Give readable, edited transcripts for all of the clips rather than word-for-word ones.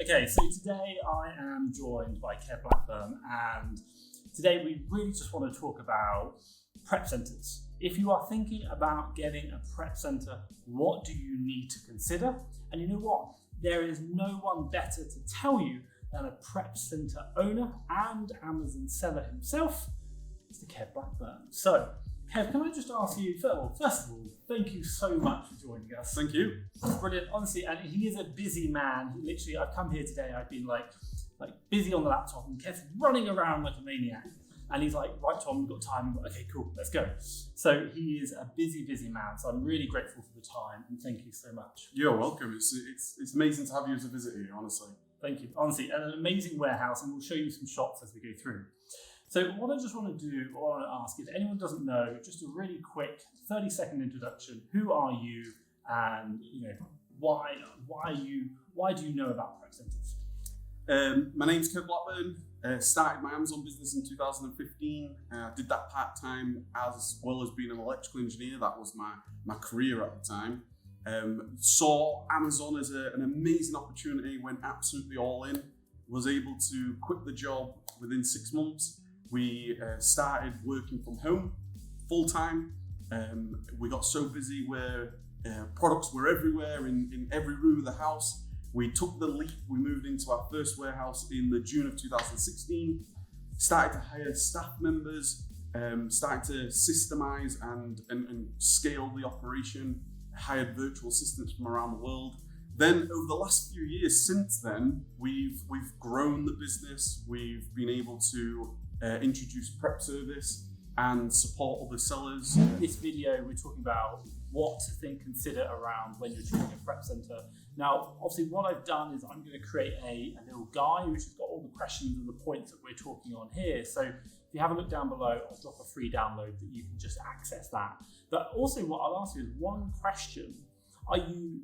Okay, so today I am joined by Kevin Blackburn, and today we really just want to talk about prep centres. If you are thinking about getting a prep centre, what do you need to consider? And you know what? There is no one better to tell you than a prep centre owner and Amazon seller himself, Mr. Kevin Blackburn. So, Kev, can I just ask you, first of all, thank you so much for joining us. Thank you. It's brilliant, honestly, and he is a busy man. He literally, I've come here today, I've been like busy on the laptop, and Kev's running around like a maniac. And he's like, right, Tom, we've got time. I'm like, okay, cool, let's go. So he is a busy man. So I'm really grateful for the time, and thank you so much. You're welcome. It's amazing to have you as a visitor here, honestly. Thank you. Honestly, an amazing warehouse, and we'll show you some shots as we go through. So what I just want to do, or I want to ask, if anyone doesn't know, just a really quick 30-second introduction. Who are you, and why do you know about prep centres? My name's Kevin Blackburn. Started my Amazon business in 2015. Did that part-time as well as being an electrical engineer. That was my career at the time. Saw Amazon as an amazing opportunity, went absolutely all in. Was able to quit the job within 6 months. We started working from home full-time. We got so busy where products were everywhere in every room of the house. We took the leap. We moved into our first warehouse in the June of 2016. Started to hire staff members. Started to systemize and scale the operation. Hired virtual assistants from around the world. Then over the last few years since then, we've grown the business. We've been able to introduce prep service and support other sellers. In this video, we're talking about what to consider around when you're choosing a prep centre. Now, obviously what I've done is I'm going to create a little guide which has got all the questions and the points that we're talking on here. So if you have a look down below, I'll drop a free download that you can just access that. But also what I'll ask you is one question. Do you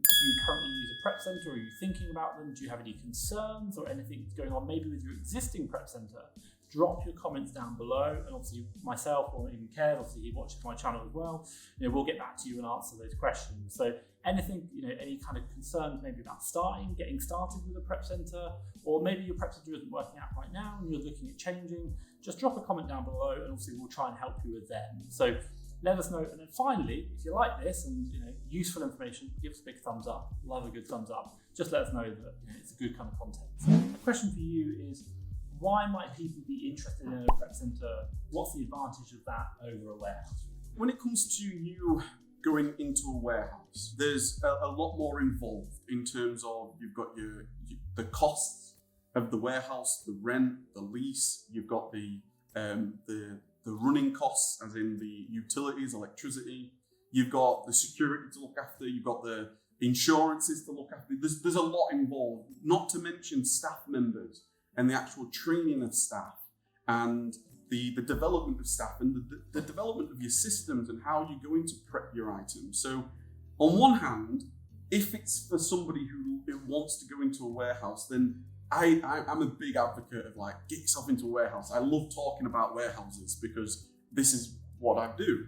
currently use a prep centre? Are you thinking about them? Do you have any concerns or anything going on maybe with your existing prep centre? Drop your comments down below, and obviously myself or even Kev, obviously he watches my channel as well. We'll get back to you and answer those questions. So anything, any kind of concerns maybe about getting started with a prep centre, or maybe your prep centre isn't working out right now and you're looking at changing, just drop a comment down below, and obviously we'll try and help you with them. So let us know. And then finally, if you like this and useful information, give us a big thumbs up. Love a good thumbs up. Just let us know that it's a good kind of content. So the question for you is, why might people be interested in a prep centre? What's the advantage of that over a warehouse? When it comes to you going into a warehouse, there's a lot more involved in terms of you've got the costs of the warehouse, the rent, the lease. You've got the running costs, as in the utilities, electricity. You've got the security to look after. You've got the insurances to look after. There's a lot involved, not to mention staff members and the actual training of staff and the development of staff and the development of your systems and how you're going to prep your items. So on one hand, if it's for somebody who wants to go into a warehouse, then I'm a big advocate of get yourself into a warehouse. I love talking about warehouses because this is what I do.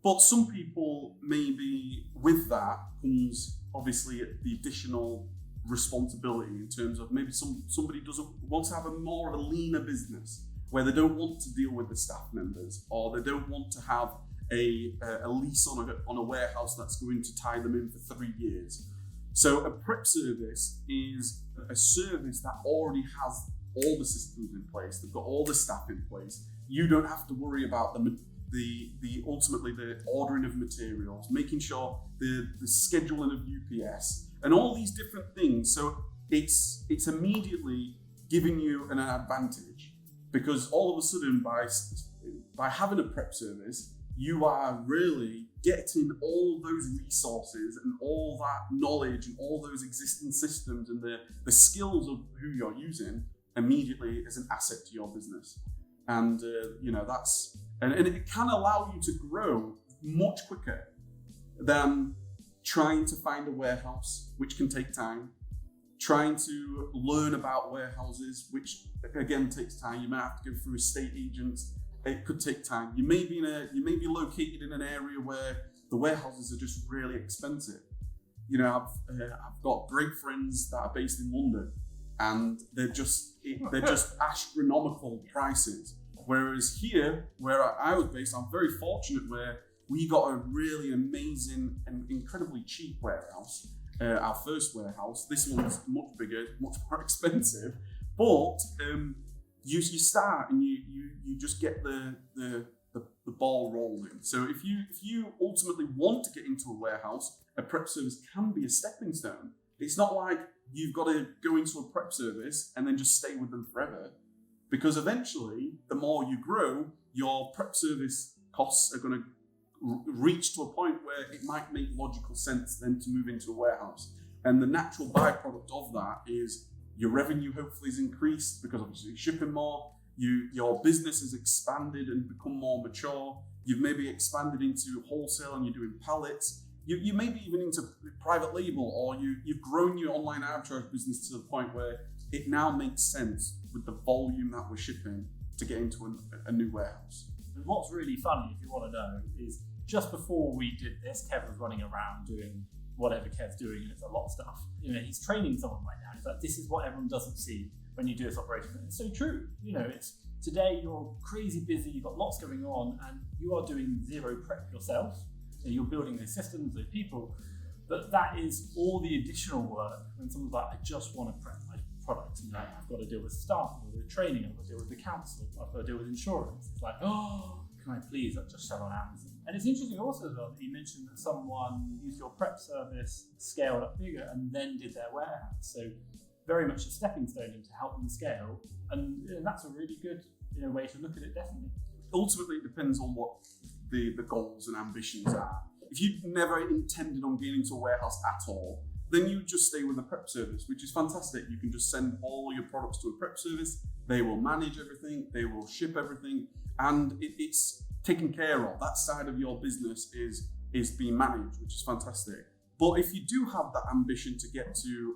But some people, maybe with that comes obviously the additional responsibility in terms of maybe somebody want to have more of a leaner business where they don't want to deal with the staff members, or they don't want to have a lease on a warehouse that's going to tie them in for 3 years. So a prep service is a service that already has all the systems in place. They've got all the staff in place. You don't have to worry about ultimately the ordering of materials, making sure the scheduling of UPS, and all these different things. So it's immediately giving you an advantage, because all of a sudden by having a prep service, you are really getting all those resources and all that knowledge and all those existing systems and the skills of who you're using immediately as an asset to your business. And and it can allow you to grow much quicker than trying to find a warehouse, which can take time, trying to learn about warehouses, which again takes time. You might have to go through estate agents. It could take time. You may be located in an area where the warehouses are just really expensive. I've got great friends that are based in London, and they're just astronomical prices. Whereas here, where I was based, I'm very fortunate where we got a really amazing and incredibly cheap warehouse. Our first warehouse. This one's much bigger, much more expensive, but you start and you just get the ball rolling. So if you ultimately want to get into a warehouse, a prep service can be a stepping stone. It's not like you've got to go into a prep service and then just stay with them forever, because eventually, the more you grow, your prep service costs are going to reach to a point where it might make logical sense then to move into a warehouse. And the natural byproduct of that is your revenue hopefully is increased because obviously you're shipping more, your business has expanded and become more mature, you've maybe expanded into wholesale and you're doing pallets, you may be even into private label, or you've grown your online arbitrage business to the point where it now makes sense with the volume that we're shipping to get into a new warehouse. And what's really funny, if you want to know, is just before we did this, Kev was running around doing whatever Kev's doing, and it's a lot of stuff. He's training someone right now. He's like, this is what everyone doesn't see when you do this operation. And it's so true. It's today you're crazy busy, you've got lots going on, and you are doing zero prep yourself. You're building those systems, those people, but that is all the additional work when someone's like, I just want to prep my product. I've got to deal with staff, I've got to deal with training, I've got to deal with the council, I've got to deal with insurance. It's like, oh, can I please just sell on Amazon? And it's interesting also as well that you mentioned that someone used your prep service, scaled up bigger, and then did their warehouse. So very much a stepping stone to help them scale. And that's a really good way to look at it, definitely. Ultimately, it depends on what the goals and ambitions are. If you never intended on getting into a warehouse at all, then you just stay with a prep service, which is fantastic. You can just send all your products to a prep service. They will manage everything. They will ship everything. And it's taken care of. That side of your business is being managed, which is fantastic. But if you do have that ambition to get to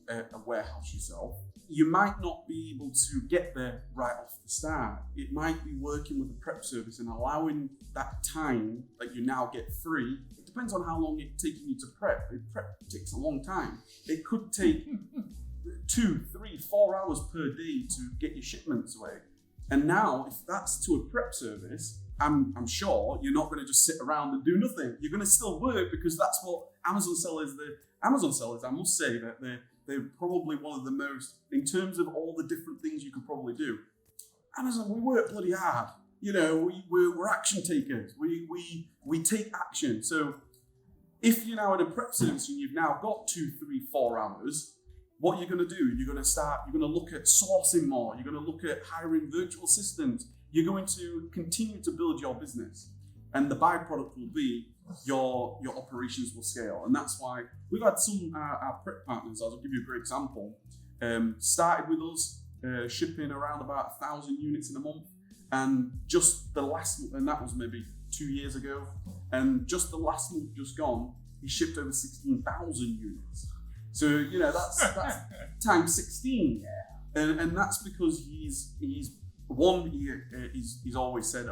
a warehouse yourself, you might not be able to get there right off the start. It might be working with a prep service and allowing that time that you now get free. It depends on how long it's taking you to prep. Prep takes a long time. It could take 2, 3, 4 hours per day to get your shipments away. And now, if that's to a prep service, I'm sure you're not going to just sit around and do nothing. You're going to still work, because that's what Amazon sellers, I must say that they're probably one of the most, in terms of all the different things you could probably do. Amazon, we work bloody hard. We're action takers. We take action. So if you're now in a prep service and you've now got 2, 3, 4 hours, what you're going to do, you're going to look at sourcing more. You're going to look at hiring virtual assistants. You're going to continue to build your business. And the byproduct will be your operations will scale. And that's why we've had some our prep partners, I'll give you a great example, started with us shipping around about 1,000 units in a month. And just the last month, and that was maybe 2 years ago, and just the last month just gone, he shipped over 16,000 units. So, that's times 16. Yeah. And that's because he's always said,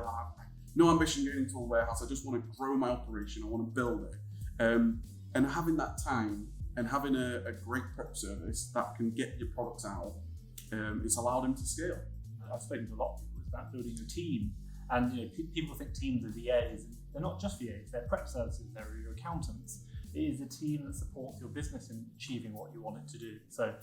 no ambition getting into a warehouse. I just want to grow my operation. I want to build it. And having that time and having a great prep service that can get your products out, it's allowed him to scale. I've spoken to a lot of people about building a team. And people think teams are VAs. They're not just VAs. They're prep services. They're your accountants. It is a team that supports your business in achieving what you want it to do. So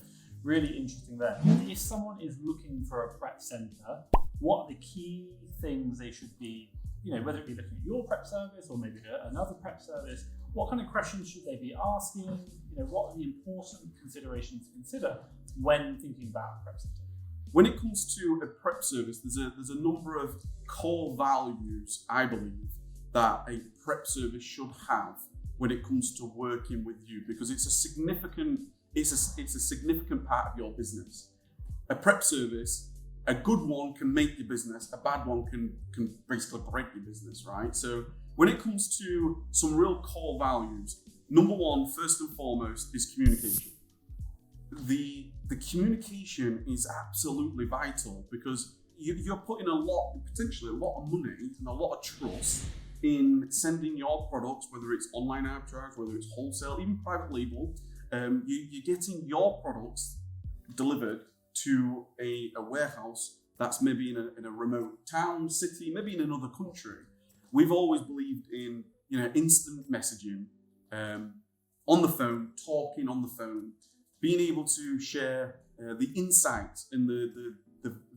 really interesting there. If someone is looking for a prep center, what are the key things they should be, whether it be looking at your prep service or maybe another prep service, what kind of questions should they be asking? What are the important considerations to consider when thinking about a prep center? When it comes to a prep service, there's a number of core values, I believe, that a prep service should have when it comes to working with you, because it's a significant part of your business. A prep service, a good one can make your business, a bad one can basically break your business, right? So when it comes to some real core values, number one, first and foremost, is communication. The communication is absolutely vital, because you're putting potentially a lot of money and a lot of trust in sending your products, whether it's online arbitrage, whether it's wholesale, even private label. You're getting your products delivered to a warehouse that's maybe in a remote town, city, maybe in another country. We've always believed in instant messaging, on the phone, talking on the phone, being able to share the insights and the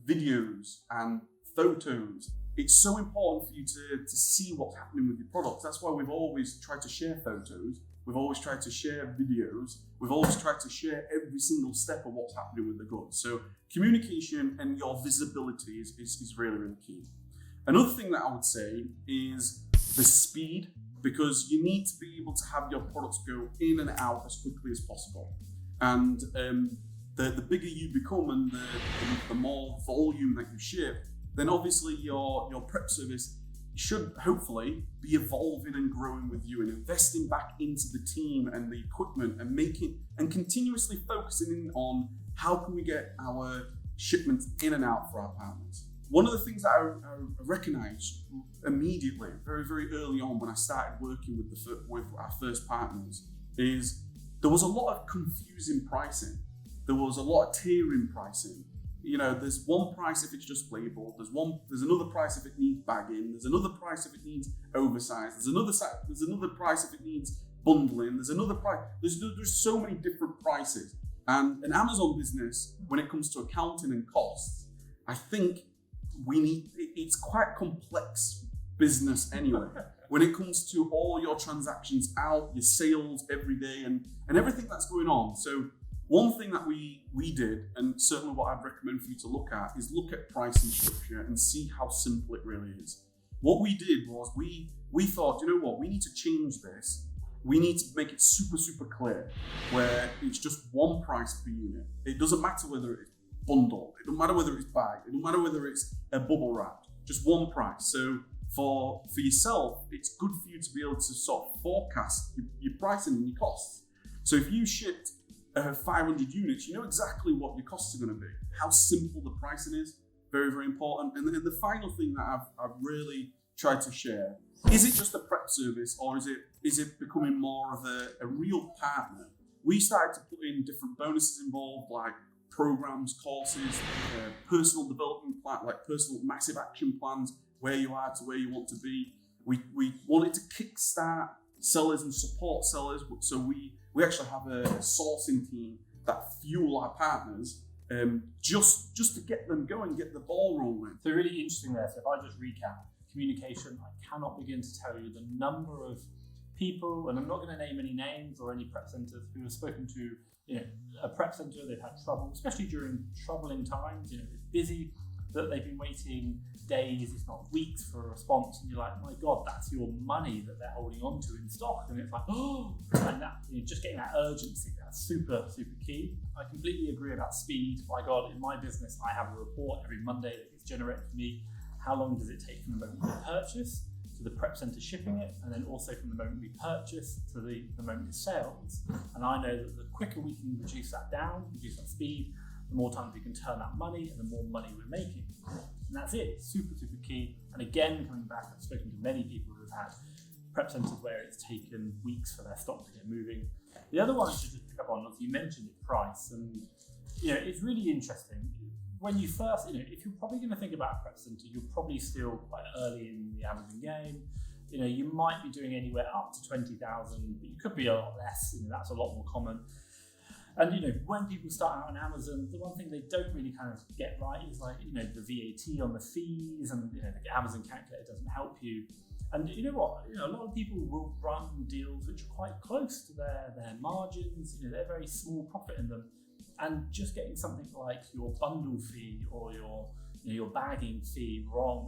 videos and photos. It's so important for you to see what's happening with your products. That's why we've always tried to share photos. We've always tried to share videos. We've always tried to share every single step of what's happening with the goods. So communication and your visibility is really, really key. Another thing that I would say is the speed, because you need to be able to have your products go in and out as quickly as possible. And the bigger you become and the more volume that you ship, then obviously your prep service should hopefully be evolving and growing with you and investing back into the team and the equipment and continuously focusing in on how can we get our shipments in and out for our partners. One of the things that I recognized immediately, very, very early on when I started working with our first partners, is there was a lot of confusing pricing. There was a lot of tiering pricing. There's one price if it's just labeled. There's another price if it needs bagging. There's another price if it needs oversized. There's another price if it needs bundling. There's another price. There's so many different prices. And an Amazon business, when it comes to accounting and costs, I think it's quite complex business anyway. When it comes to all your transactions out, your sales every day and everything that's going on. So one thing that we did, and certainly what I'd recommend for you to look at, is look at pricing structure and see how simple it really is. What we did was we thought, we need to change this. We need to make it super, super clear, where it's just one price per unit. It doesn't matter whether it's bundled, it doesn't matter whether it's bagged, it doesn't matter whether it's a bubble wrapped, just one price. So for yourself, it's good for you to be able to sort of forecast your pricing and your costs. So if you shipped 500 units, you know exactly what your costs are going to be. How simple the pricing is, very, very important. And then the final thing that I've really tried to share, is it just a prep service or is it becoming more of a real partner? We started to put in different bonuses involved, like programs, courses, personal development plan, like personal massive action plans, where you are to where you want to be. We wanted to kickstart sellers and support sellers, so we actually have a sourcing team that fuel our partners just to get them going, get the ball rolling. So really interesting there. So if I just recap, communication, I cannot begin to tell you the number of people, and I'm not going to name any names or any prep centers, who have spoken to a prep center, they've had trouble, especially during troubling times, it's busy, that they've been waiting days, if not weeks, for a response, and you're like, my God, that's your money that they're holding on to in stock, and it's like, and that, just getting that urgency, that's super, super key. I completely agree about speed. My God, in my business, I have a report every Monday that gets generated for me. How long does it take from the moment we purchase to the prep center shipping it, and then also from the moment we purchase to the moment it sells? And I know that the quicker we can reduce that down, reduce that speed, the more times we can turn that money and the more money we're making. And that's it, super, super key. And again, coming back, I've spoken to many people who've had prep centers where it's taken weeks for their stock to get moving. The other one I should just pick up on, as you mentioned, is price. And it's really interesting. When you first, if you're probably going to think about a prep center, you're probably still quite early in the Amazon game. You might be doing anywhere up to 20,000, but you could be a lot less. That's a lot more common. And when people start out on Amazon, the one thing they don't really kind of get right is the VAT on the fees, and the Amazon calculator doesn't help you. And you know what? A lot of people will run deals which are quite close to their margins. They're very small profit in them. And just getting something like your bundle fee or your bagging fee wrong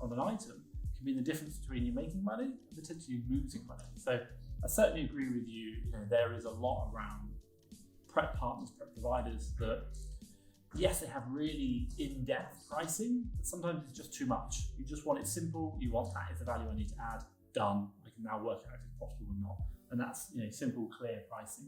on an item can be the difference between you making money and potentially losing money. So I certainly agree with you. There is a lot around prep partners, prep providers that, yes, they have really in-depth pricing, but sometimes it's just too much. You just want it simple. You want that is the value I need to add. Done. I can now work out if it's profitable or not. And that's simple, clear pricing.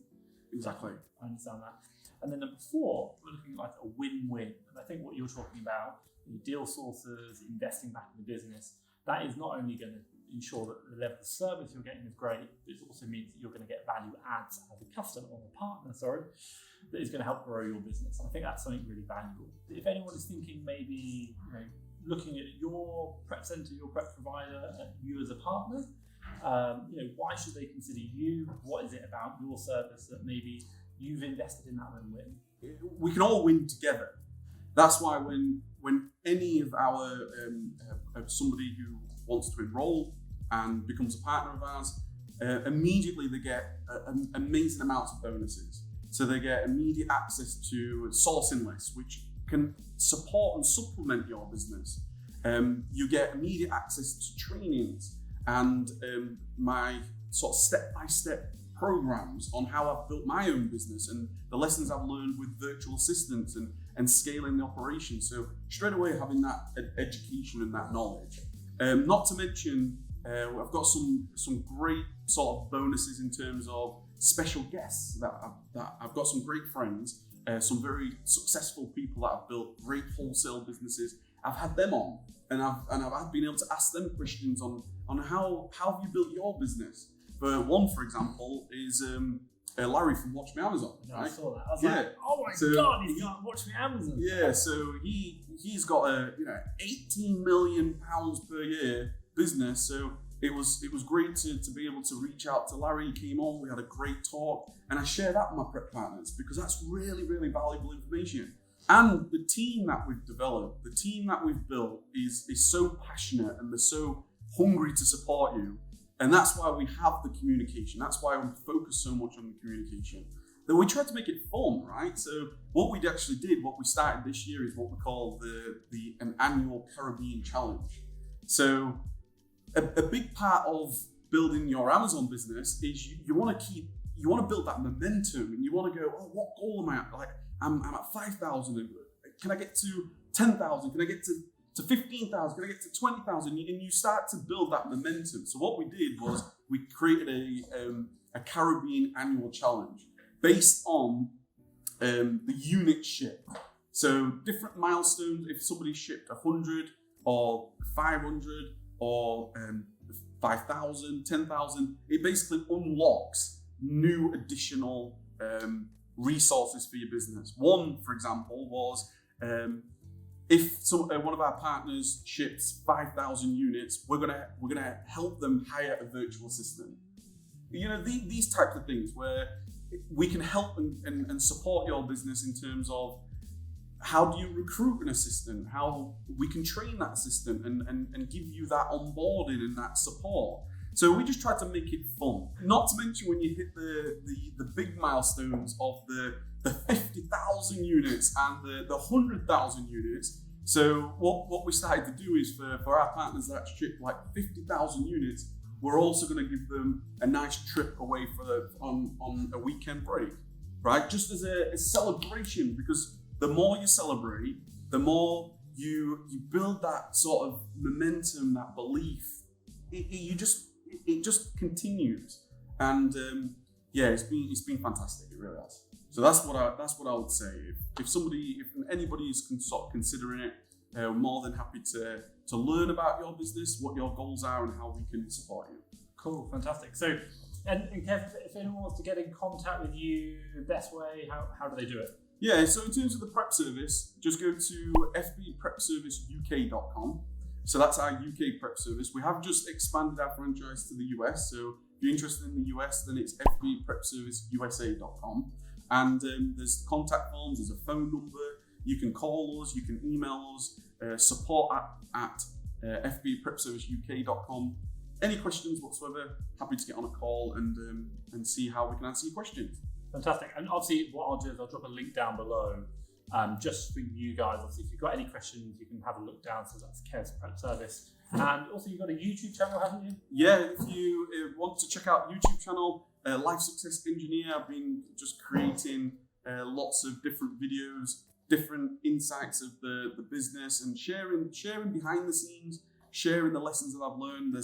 Exactly. I understand that. And then number 4, we're looking at like a win-win. And I think what you're talking about, deal sources, investing back in the business, that is not only going to ensure that the level of service you're getting is great, but it also means that you're going to get value adds as a customer or a partner, that is going to help grow your business. I think that's something really valuable. If anyone is thinking maybe looking at your prep center, your prep provider, you as a partner, why should they consider you? What is it about your service that maybe you've invested in that and win? We can all win together. That's why when any of our somebody who wants to enroll and becomes a partner of ours, immediately they get amazing amounts of bonuses. So they get immediate access to sourcing lists, which can support and supplement your business. You get immediate access to trainings and my sort of step-by-step programs on how I've built my own business and the lessons I've learned with virtual assistants and scaling the operation. So straight away having that education and that knowledge. Not to mention, I've got some great sort of bonuses in terms of special guests that I've got some great friends, some very successful people that have built great wholesale businesses. I've had them on, and I've been able to ask them questions on how have you built your business. For one, for example, is Larry from Watch Me Amazon. No, right? I saw that. I was like, oh my God, he's got Watch Me Amazon. Yeah, so he's got a £18 million per year business. So it was great to be able to reach out to Larry. He came on, we had a great talk, and I share that with my prep partners because that's really, really valuable information. And the team that we've developed, the team that we've built is so passionate and they're so hungry to support you. And that's why we have the communication. That's why we focus so much on the communication. Then we tried to make it fun, right? So what we actually did, what we started this year is what we call an annual Caribbean challenge. So a big part of building your Amazon business is you want to build that momentum, and you want to go, oh, what goal am I at? Like I'm at 5,000. Can I get to 10,000? Can I get to 15,000? Can I get to 20,000? And you start to build that momentum. So what we did was we created a Caribbean annual challenge based on the unit shipped. So different milestones. If somebody shipped 100 or 500 or 5,000, 10,000, it basically unlocks new additional resources for your business. One, for example, was if one of our partners ships 5,000 units, we're gonna help them hire a virtual assistant. These types of things where we can help and support your business in terms of how do you recruit an assistant, how we can train that assistant and give you that onboarding and that support. So we just tried to make it fun. Not to mention when you hit the big milestones of the 50,000 units and the 100,000 units. So what we started to do is for our partners that ship like 50,000 units, we're also going to give them a nice trip away on a weekend break, right? Just as a celebration, because the more you celebrate, the more you build that sort of momentum, that belief. It just continues, and it's been fantastic. It really has. So that's what I would say. If anybody is considering it, more than happy to learn about your business, what your goals are, and how we can support you. Cool, fantastic. So, and Kev, if anyone wants to get in contact with you, the best way, how do they do it? Yeah, so in terms of the prep service, just go to fbprepserviceuk.com. So that's our UK prep service. We have just expanded our franchise to the US. So if you're interested in the US, then it's fbprepserviceusa.com. And there's contact forms, there's a phone number. You can call us, you can email us, support at fbprepserviceuk.com. Any questions whatsoever, happy to get on a call and see how we can answer your questions. Fantastic. And obviously what I'll do is I'll drop a link down below just for you guys. Obviously, if you've got any questions, you can have a look down. So that's Kev's Prep Service. And also you've got a YouTube channel, haven't you? Yeah, if you want to check out YouTube channel, Life Success Engineer, I've been just creating lots of different videos, different insights of the business, and sharing behind the scenes, sharing the lessons that I've learned. I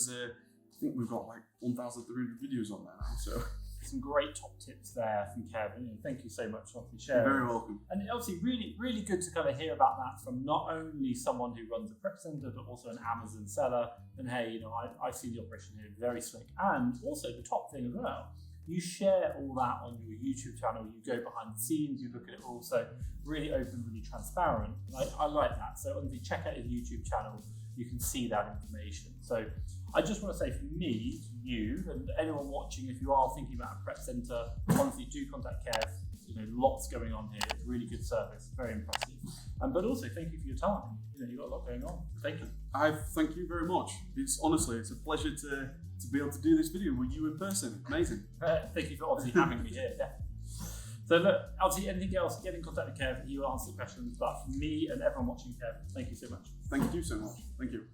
think we've got like 1,300 videos on there now, so. Some great top tips there from Kevin, and thank you so much for sharing. You're very welcome. And obviously really, really good to kind of hear about that from not only someone who runs a prep center, but also an Amazon seller. And hey, I've seen the operation here, very slick. And also the top thing as well, You share all that on your YouTube channel. You go behind the scenes. You look at it all. So really open, really transparent. I like that. So obviously check out his YouTube channel. You can see that information. So I just want to say from me, you, and anyone watching, if you are thinking about a prep centre, honestly do contact Kev. Lots going on here. It's really good service, very impressive. But also thank you for your time. You've got a lot going on. Thank you. Thank you very much. It's a pleasure to be able to do this video with you in person. Amazing. Thank you for obviously having me here. Yeah. So look, obviously anything else, get in contact with Kev. He will answer the questions. But for me and everyone watching, Kev, thank you so much. Thank you so much. Thank you.